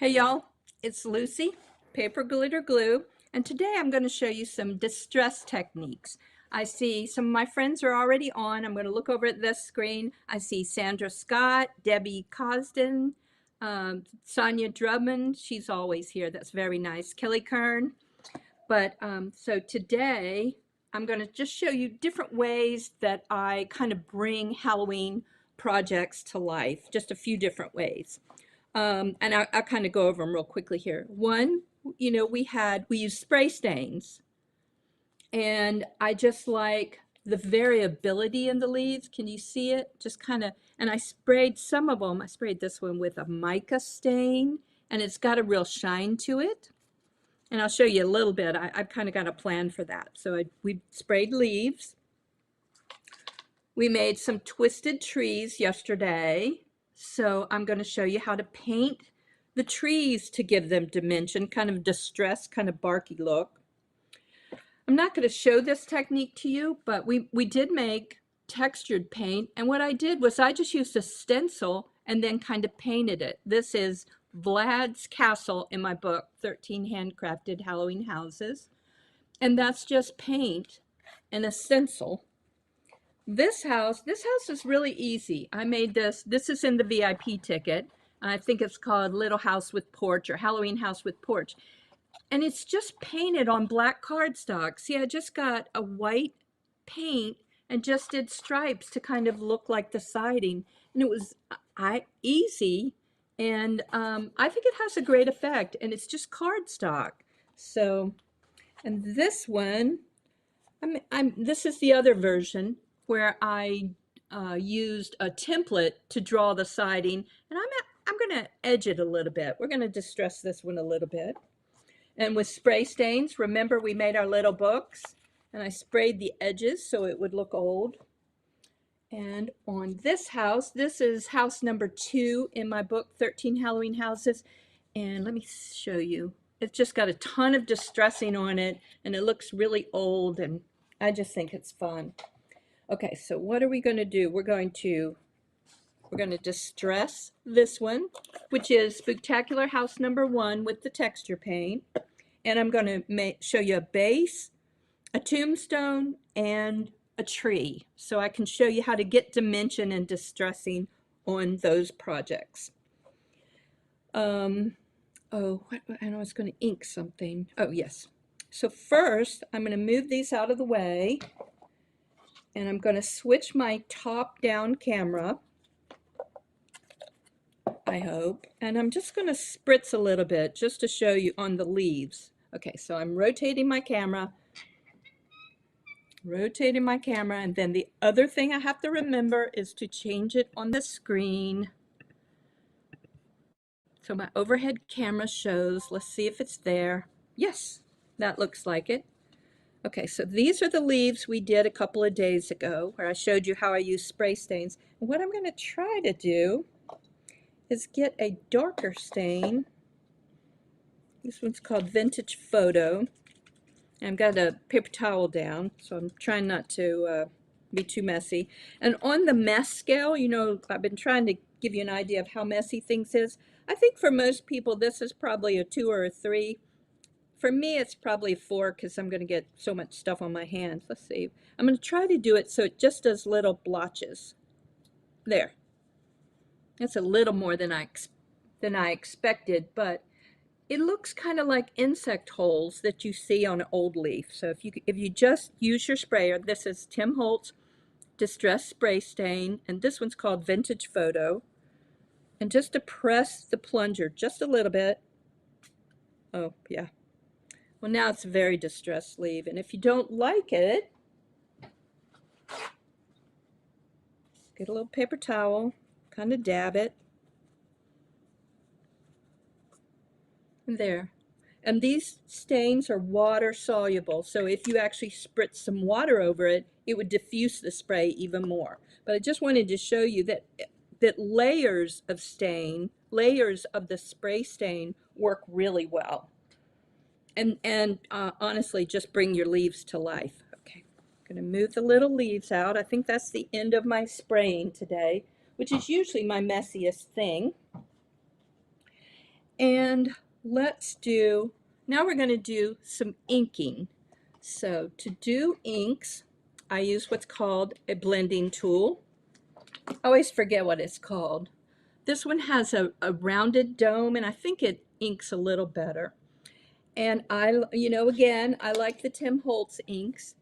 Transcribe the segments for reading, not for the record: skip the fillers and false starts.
Hey y'all, it's Lucy, Paper Glitter Glue, and today I'm going to show you some distress techniques. I see some of my friends are already on. I'm going to look over at this screen. I see Sandra Scott, Debbie Cosden, Sonia Drummond. She's always here. That's very nice. Kelly Kern. So today I'm going to just show you different ways that I kind of bring Halloween projects to life, just a few different ways. And I'll kind of go over them real quickly here. One, we used spray stains, and I just like the variability in the leaves. Can you see it? Just kind of, and I sprayed some of them. I sprayed this one with a mica stain, and it's got a real shine to it. And I'll show you a little bit. I've kind of got a plan for that. We sprayed leaves. We made some twisted trees yesterday. So I'm going to show you how to paint the trees to give them dimension, kind of distressed, kind of barky look. I'm not going to show this technique to you, but we did make textured paint. And what I did was I just used a stencil and then kind of painted it. This is Vlad's Castle in my book, 13 Handcrafted Halloween Houses. And that's just paint and a stencil. This house is really easy. I made this is in the VIP ticket. I think it's called Little House with Porch or Halloween House with Porch. And it's just painted on black cardstock. See, I just got a white paint and just did stripes to kind of look like the siding. And it was easy, and I think it has a great effect, and it's just cardstock. So, and this one, this is the other version where I used a template to draw the siding, and I'm going to edge it a little bit. We're going to distress this one a little bit. And with spray stains, remember we made our little books, and I sprayed the edges so it would look old. And on this house, this is house number 2 in my book, 13 Halloween Houses. And let me show you. It's just got a ton of distressing on it, and it looks really old, and I just think it's fun. Okay, so what are we going to do? We're going to distress this one, which is Spooktacular House number 1 with the texture paint. And I'm going to show you a base, a tombstone, and a tree. So I can show you how to get dimension and distressing on those projects. And I was going to ink something. Oh, yes. So first, I'm going to move these out of the way. And I'm going to switch my top-down camera, I hope. And I'm just going to spritz a little bit just to show you on the leaves. Okay, so I'm rotating my camera, and then the other thing I have to remember is to change it on the screen. So my overhead camera shows, let's see if it's there. Yes, that looks like it. Okay, so these are the leaves we did a couple of days ago where I showed you how I use spray stains. And what I'm going to try to do is get a darker stain. This one's called Vintage Photo. I've got a paper towel down, so I'm trying not to be too messy. And on the mess scale, I've been trying to give you an idea of how messy things is. I think for most people, this is probably a 2 or a 3. For me, it's probably a 4 because I'm going to get so much stuff on my hands. Let's see. I'm going to try to do it so it just does little blotches. There. That's a little more than I expected, but it looks kind of like insect holes that you see on an old leaf. So if you just use your sprayer, this is Tim Holtz Distress Spray Stain, and this one's called Vintage Photo. And just to press the plunger just a little bit. Oh, yeah. Well, now it's a very distressed leaf, and if you don't like it, get a little paper towel, kind of dab it. And there. And these stains are water soluble, so if you actually spritz some water over it, it would diffuse the spray even more. But I just wanted to show you that layers of the spray stain work really well. And honestly, just bring your leaves to life. Okay, I'm going to move the little leaves out. I think that's the end of my spraying today, which is usually my messiest thing. And now we're going to do some inking. So to do inks, I use what's called a blending tool. I always forget what it's called. This one has a rounded dome, and I think it inks a little better. And again, I like the Tim Holtz inks.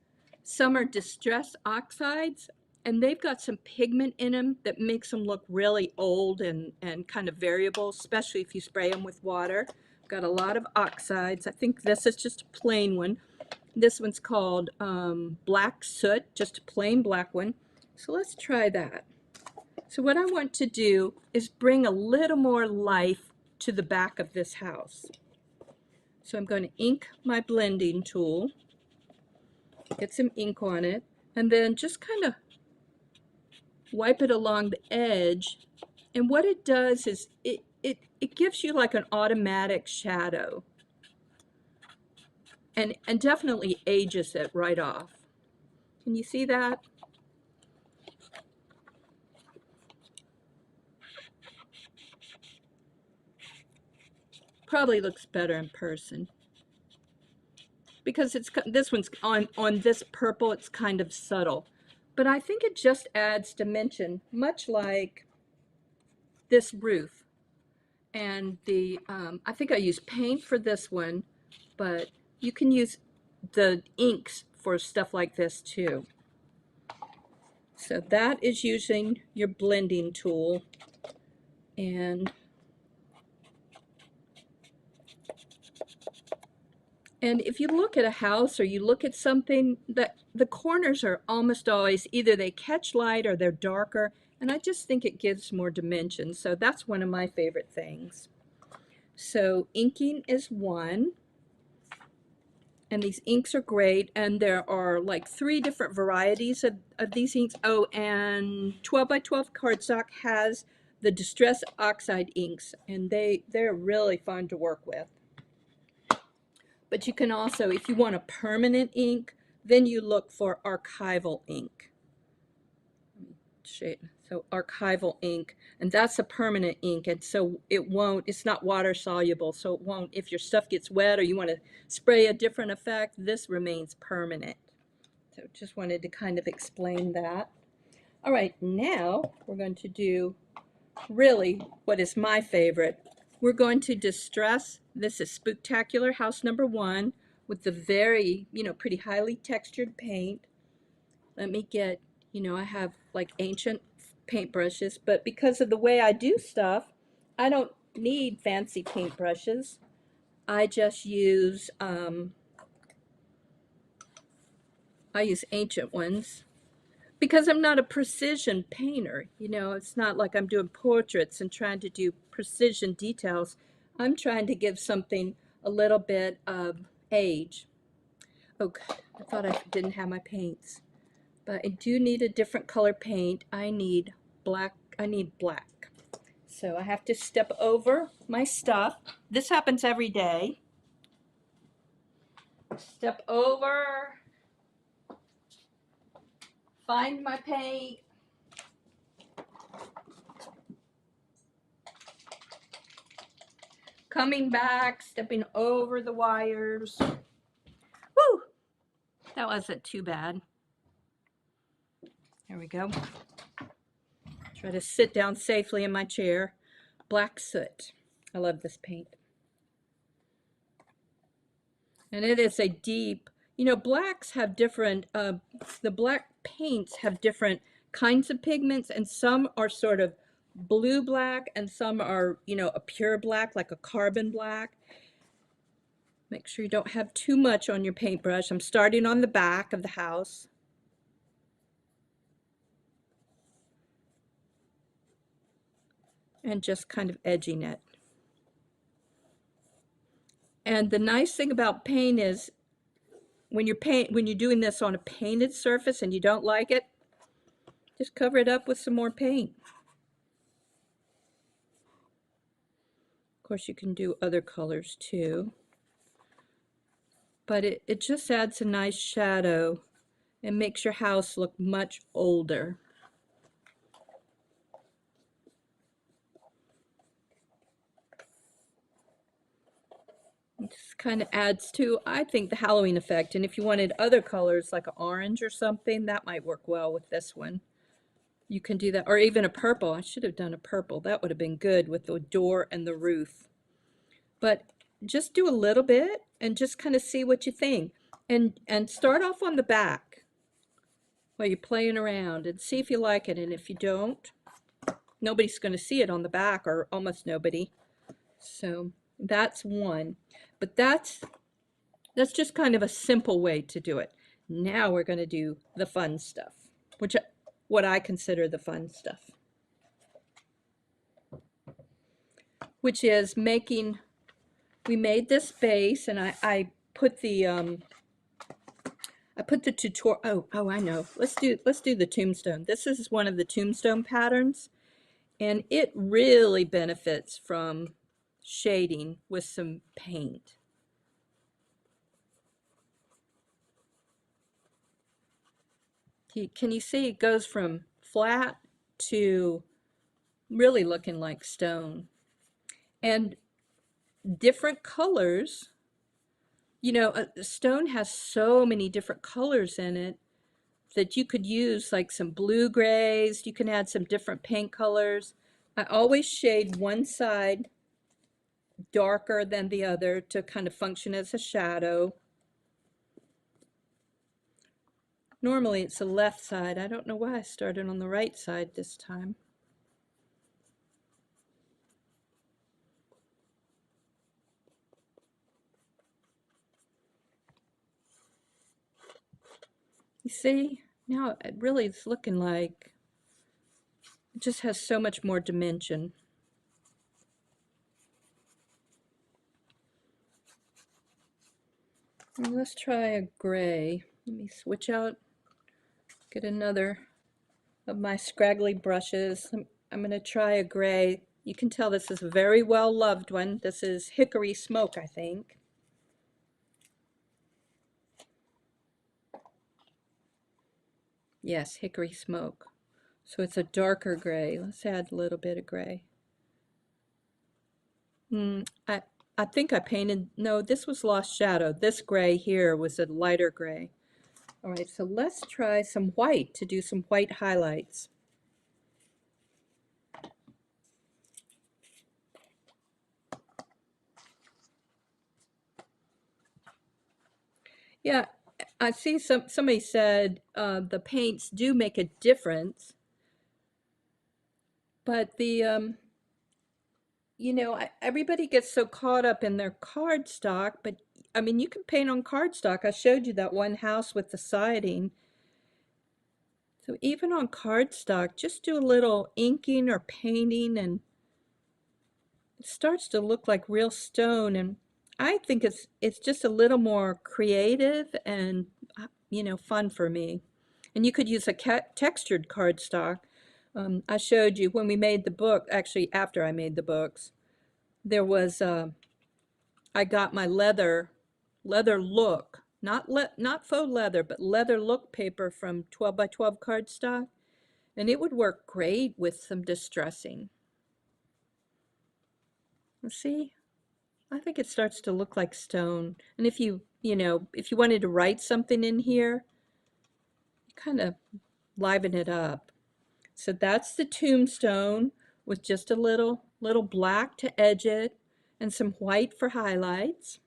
Some are distress oxides, and they've got some pigment in them that makes them look really old and kind of variable, especially if you spray them with water. Got a lot of oxides. I think this is just a plain one. This one's called Black Soot, just a plain black one. So let's try that. So what I want to do is bring a little more life to the back of this house. So I'm going to ink my blending tool, get some ink on it, and then just kind of wipe it along the edge. And what it does is it gives you like an automatic shadow, and definitely ages it right off. Can you see that? Probably looks better in person. Because this one's on this purple, it's kind of subtle. But I think it just adds dimension, much like this roof. And I think I use paint for this one, but you can use the inks for stuff like this too. So that is using your blending tool. And if you look at a house or you look at something, that the corners are almost always either they catch light or they're darker, and I just think it gives more dimension. So that's one of my favorite things. So inking is one, and these inks are great, and there are like 3 different varieties of these inks. Oh, and 12 by 12 cardstock has the distress oxide inks, and they're really fun to work with. But you can also, if you want a permanent ink, then you look for archival ink. So archival ink, and that's a permanent ink, and so it's not water soluble, so it won't, if your stuff gets wet or you want to spray a different effect, this remains permanent. So just wanted to kind of explain that. All right, now we're going to do really what is my favorite. We're going to distress. This is Spooktacular House Number 1 with the very, pretty highly textured paint. Let me get, I have like ancient paintbrushes, but because of the way I do stuff, I don't need fancy paintbrushes. I just use, I use ancient ones. Because I'm not a precision painter, it's not like I'm doing portraits and trying to do precision details. I'm trying to give something a little bit of age. Oh, I thought I didn't have my paints. But I do need a different color paint. I need black. So I have to step over my stuff. This happens every day. Step over. Find my paint. Coming back, stepping over the wires. Woo! That wasn't too bad. There we go. Try to sit down safely in my chair. Black Soot. I love this paint. And it is a deep, blacks have different, the black paints have different kinds of pigments, and some are sort of blue black, and some are, a pure black, like a carbon black. Make sure you don't have too much on your paintbrush. I'm starting on the back of the house. And just kind of edging it. And the nice thing about paint is when you're doing this on a painted surface and you don't like it, just cover it up with some more paint. Of course, you can do other colors too. But it just adds a nice shadow and makes your house look much older. It just kind of adds to, I think, the Halloween effect. And if you wanted other colors like an orange or something, that might work well with this one. You can do that, or even a purple. I should have done a purple. That would have been good with the door and the roof. But just do a little bit and just kind of see what you think. And start off on the back while you're playing around and see if you like it. And if you don't, nobody's going to see it on the back, or almost nobody. So that's one. But that's just kind of a simple way to do it. Now we're going to do the fun stuff, which what I consider the fun stuff, which is making. We made this base, and I put the tutorial. Oh, I know. Let's do the tombstone. This is one of the tombstone patterns, and it really benefits from shading with some paint. Can you see it goes from flat to really looking like stone? And different colors, you know, stone has so many different colors in it that you could use, like some blue grays. You can add some different paint colors. I always shade one side darker than the other to kind of function as a shadow. Normally it's the left side. I don't know why I started on the right side this time. You see, now it really is looking like it just has so much more dimension. And let's try a gray. Let me switch out, get another of my scraggly brushes. I'm going to try a gray. You can tell this is a very well loved one. This is Hickory Smoke, I think. Yes, Hickory Smoke. So it's a darker gray. Let's add a little bit of gray. I think I painted, no, this was Lost Shadow. This gray here was a lighter gray. All right, so let's try some white to do some white highlights. Yeah, I see somebody said the paints do make a difference, but the you know, everybody gets so caught up in their cardstock, but I mean, you can paint on cardstock. I showed you that one house with the siding. So even on cardstock, just do a little inking or painting, and it starts to look like real stone. And I think it's just a little more creative and you know, fun for me. And you could use a textured cardstock. I showed you when we made the book, actually after I made the books, there was I got my leather look, not faux leather, but leather look paper from 12 by 12 cardstock, and it would work great with some distressing. See, I think it starts to look like stone. And if you know, if you wanted to write something in here, you kind of liven it up. So that's the tombstone with just a little black to edge it and some white for highlights.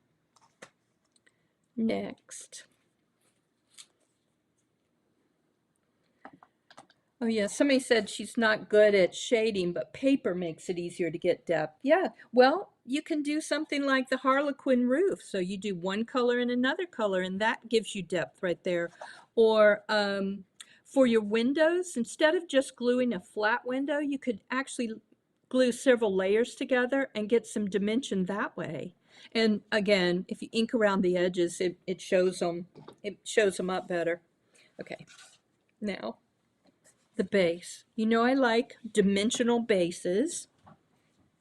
Next. Oh yeah, somebody said she's not good at shading, but paper makes it easier to get depth. Yeah, well, you can do something like the Harlequin roof. So you do one color and another color, and that gives you depth right there. Or for your windows, instead of just gluing a flat window, you could actually glue several layers together and get some dimension that way. And again, if you ink around the edges, it shows them up better. Okay, now the base. You know I like dimensional bases.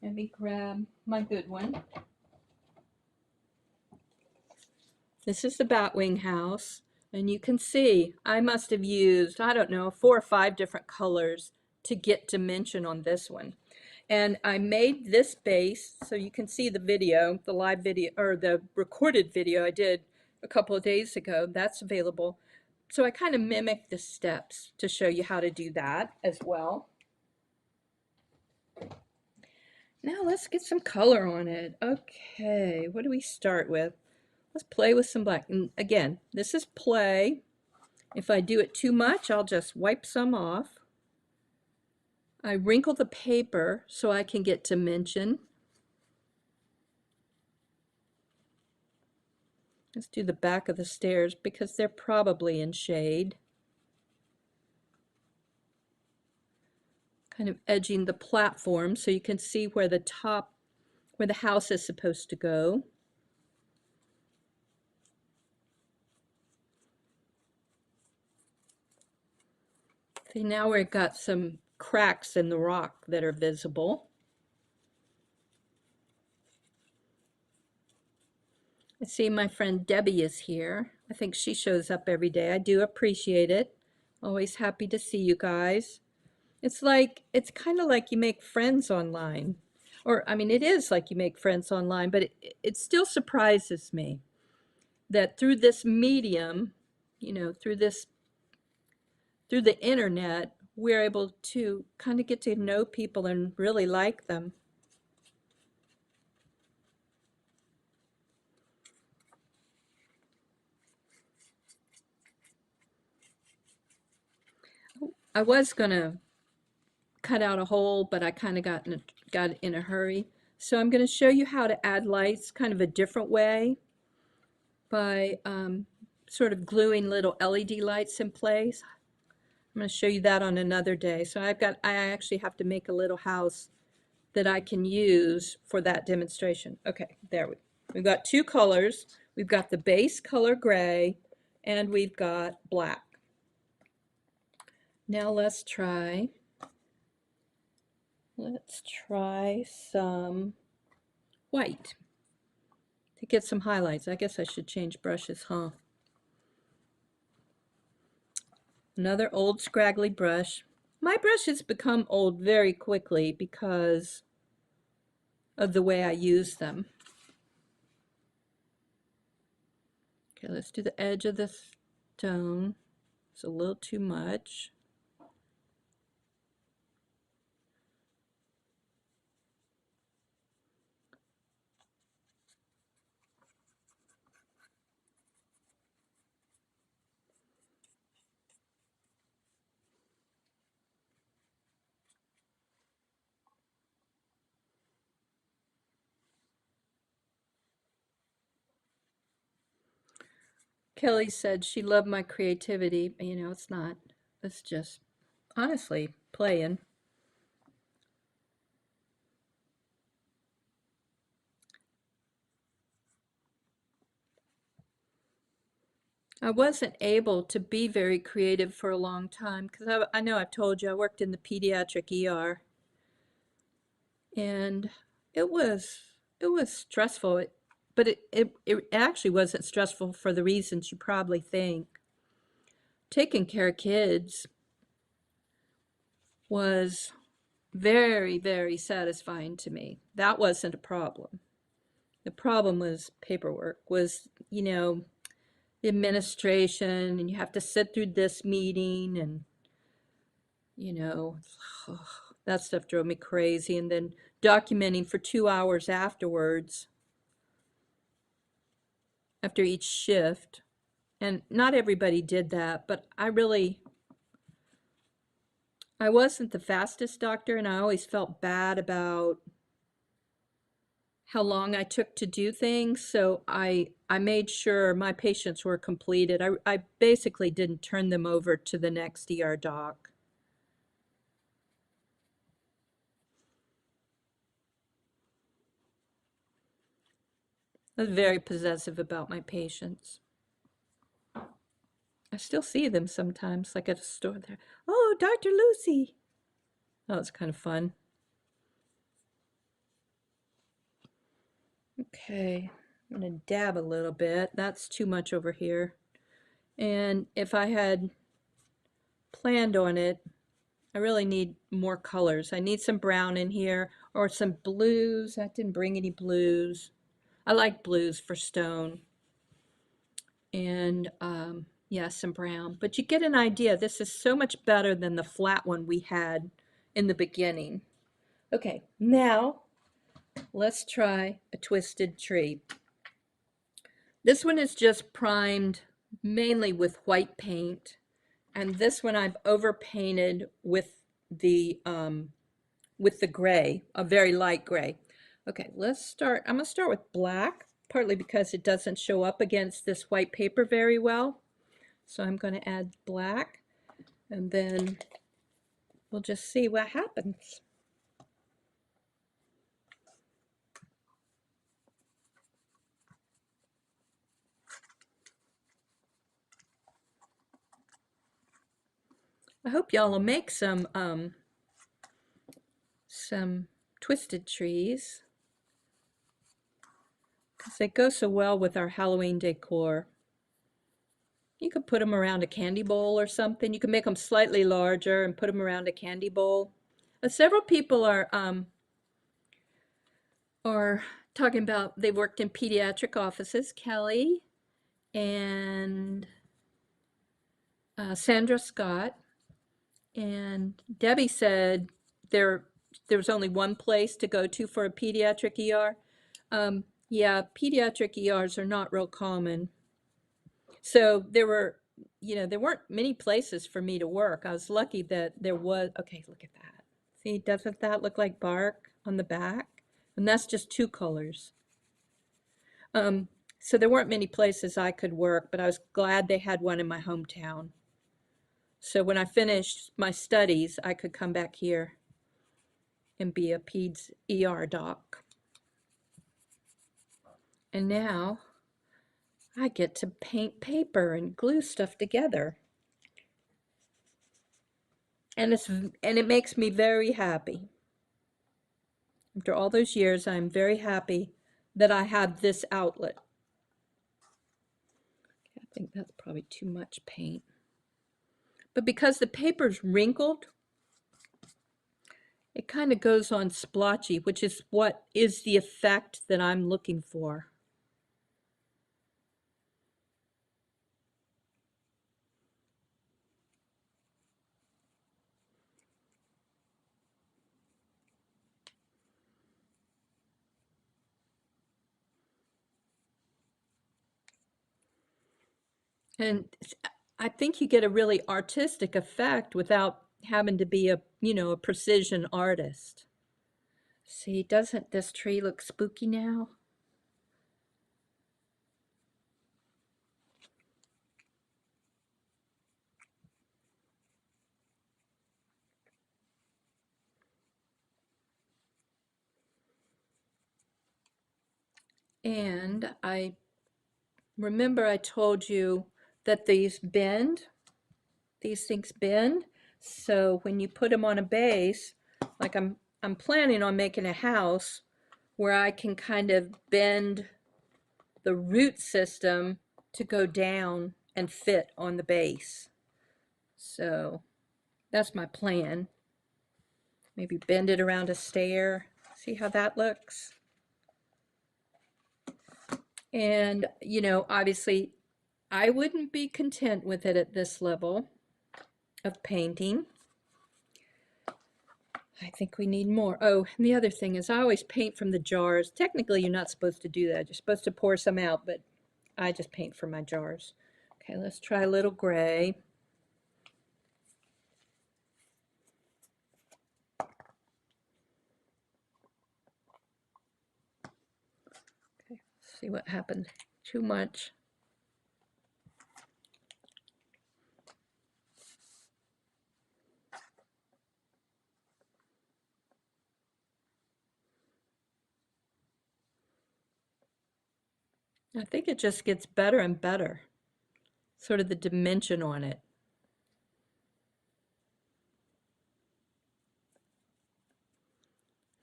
Let me grab my good one. This is the Batwing house, and you can see I must have used, I don't know, 4 or 5 different colors to get dimension on this one. And I made this base so you can see the video, the live video, or the recorded video I did a couple of days ago. That's available. So I kind of mimicked the steps to show you how to do that as well. Now let's get some color on it. Okay, what do we start with? Let's play with some black. And again, this is play. If I do it too much, I'll just wipe some off. I wrinkle the paper so I can get dimension. Let's do the back of the stairs because they're probably in shade. Kind of edging the platform so you can see where the top, where the house is supposed to go. See, now we've got some cracks in the rock that are visible. I see my friend Debbie is here. I think she shows up every day. I do appreciate it. Always happy to see you guys. It's kind of like you make friends online. Or, I mean, it is like you make friends online, but it still surprises me that through this medium, you know, through the internet, we're able to kind of get to know people and really like them. I was gonna cut out a hole, but I kind of got in a hurry. So I'm going to show you how to add lights kind of a different way by sort of gluing little LED lights in place. I'm going to show you that on another day. So I actually have to make a little house that I can use for that demonstration. Okay, we've got two colors. We've got the base color gray and we've got black. Now let's try some white to get some highlights. I guess I should change brushes, huh? Another old scraggly brush. My brushes become old very quickly because of the way I use them. Okay, let's do the edge of the stone. It's a little too much. Kelly said she loved my creativity. You know, it's not. It's just honestly playing. I wasn't able to be very creative for a long time because I know I've told you I worked in the pediatric ER, and it was stressful. But it actually wasn't stressful for the reasons you probably think. Taking care of kids was very, very satisfying to me. That wasn't a problem. The problem was paperwork, was, you know, the administration, and you have to sit through this meeting, and, you know, that stuff drove me crazy. And then documenting for 2 hours afterwards, after each shift. And not everybody did that, but I wasn't the fastest doctor, and I always felt bad about how long I took to do things. So I made sure my patients were completed. I basically didn't turn them over to the next ER doc. I was very possessive about my patients. I still see them sometimes, like at a store there. Oh, Dr. Lucy. Oh, it's kind of fun. Okay, I'm going to dab a little bit. That's too much over here. And if I had planned on it, I really need more colors. I need some brown in here, or some blues. I didn't bring any blues. I like blues for stone. And yeah, some brown. But you get an idea. This is so much better than the flat one we had in the beginning. Okay, now let's try a twisted tree. This one is just primed mainly with white paint, and this one I've overpainted with the gray, a very light gray. Okay, let's start. I'm gonna start with black, partly because it doesn't show up against this white paper very well. So I'm going to add black, and then we'll just see what happens. I hope y'all will make some twisted trees, because they go so well with our Halloween decor. You could put them around a candy bowl or something. You can make them slightly larger and put them around a candy bowl. Several people are talking about they worked in pediatric offices. Kelly and Sandra Scott and Debbie said there was only one place to go to for a pediatric ER. Yeah, pediatric ERs are not real common. So there weren't many places for me to work. I was lucky that there was. Okay, look at that. See, doesn't that look like bark on the back? And that's just two colors. So there weren't many places I could work, but I was glad they had one in my hometown. So when I finished my studies, I could come back here and be a peds ER doc. And now I get to paint paper and glue stuff together. And it makes me very happy. After all those years, I'm very happy that I have this outlet. I think that's probably too much paint. But because the paper's wrinkled, it kind of goes on splotchy, which is what is the effect that I'm looking for. And I think you get a really artistic effect without having to be a precision artist. See, doesn't this tree look spooky now? And I remember I told you that these things bend. So when you put them on a base, like I'm planning on making a house where I can kind of bend the root system to go down and fit on the base. So that's my plan. Maybe bend it around a stair. See how that looks? And, obviously I wouldn't be content with it at this level of painting. I think we need more. Oh, and the other thing is I always paint from the jars. Technically, you're not supposed to do that. You're supposed to pour some out, but I just paint from my jars. Okay, let's try a little gray. Okay, let's see what happened. Too much. I think it just gets better and better, sort of the dimension on it.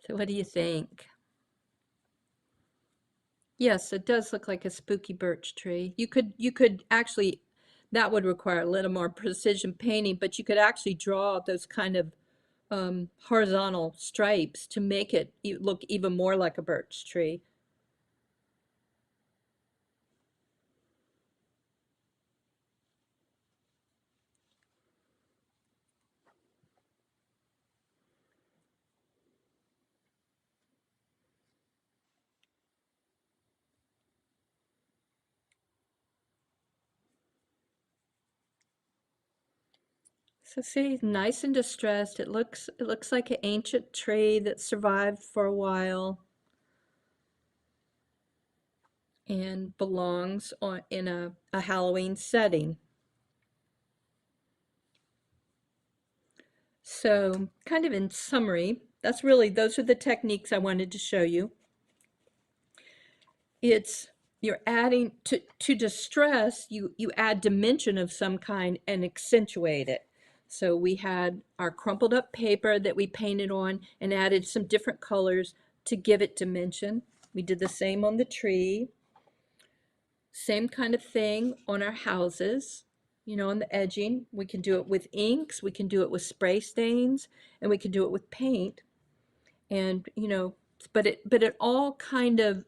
So what do you think? Yes, it does look like a spooky birch tree. You could actually, that would require a little more precision painting, but you could actually draw those kind of horizontal stripes to make it look even more like a birch tree. So see, nice and distressed. It looks like an ancient tree that survived for a while and belongs in a Halloween setting. So, kind of in summary, those are the techniques I wanted to show you. It's you're adding to distress, you add dimension of some kind and accentuate it. So we had our crumpled up paper that we painted on and added some different colors to give it dimension. We did the same on the tree. Same kind of thing on our houses, on the edging. We can do it with inks, we can do it with spray stains, and we can do it with paint. And, but it all kind of,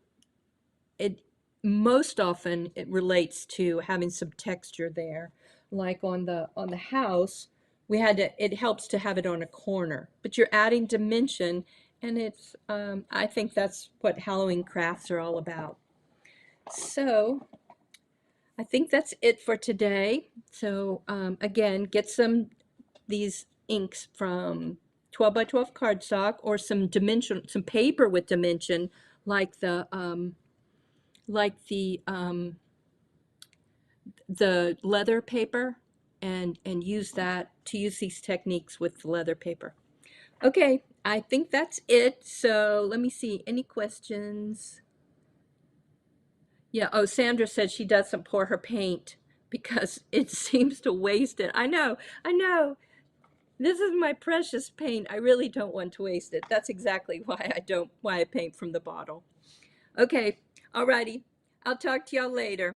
it most often it relates to having some texture there. Like on the house, it helps to have it on a corner, but you're adding dimension, and I think that's what Halloween crafts are all about. So I think that's it for today. So again, get these inks from 12 by 12 cardstock, or some paper with dimension, like the leather paper, and use these techniques with the leather paper. Okay, I think that's it. So let me see. Any questions? Yeah, oh, Sandra said she doesn't pour her paint because it seems to waste it. I know. This is my precious paint. I really don't want to waste it. That's exactly why I paint from the bottle. Okay, alrighty. I'll talk to y'all later.